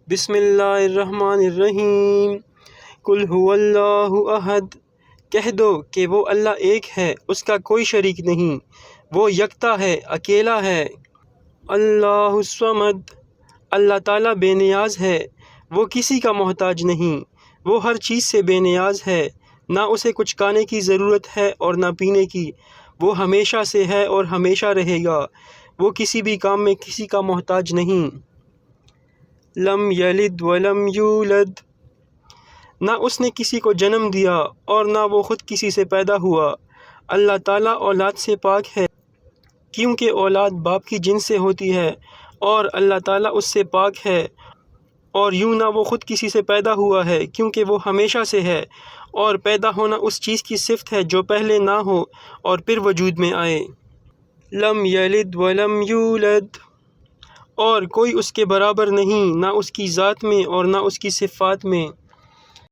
بسم اللہ الرحمن الرحیم۔ قل هو اللہ احد، کہہ دو کہ وہ اللہ ایک ہے، اس کا کوئی شریک نہیں، وہ یکتا ہے، اکیلا ہے۔ اللہ الصمد، اللہ تعالیٰ بے نیاز ہے، وہ کسی کا محتاج نہیں، وہ ہر چیز سے بے نیاز ہے، نہ اسے کچھ کھانے کی ضرورت ہے اور نہ پینے کی، وہ ہمیشہ سے ہے اور ہمیشہ رہے گا، وہ کسی بھی کام میں کسی کا محتاج نہیں۔ لم یلد ولم یولد، نہ اس نے کسی کو جنم دیا اور نہ وہ خود کسی سے پیدا ہوا۔ اللہ تعالیٰ اولاد سے پاک ہے، کیونکہ اولاد باپ کی جنس سے ہوتی ہے، اور اللہ تعالیٰ اس سے پاک ہے، اور یوں نہ وہ خود کسی سے پیدا ہوا ہے، کیونکہ وہ ہمیشہ سے ہے، اور پیدا ہونا اس چیز کی صفت ہے جو پہلے نہ ہو اور پھر وجود میں آئے۔ لم یلد ولم یولد، اور کوئی اس کے برابر نہیں، نہ اس کی ذات میں اور نہ اس کی صفات میں۔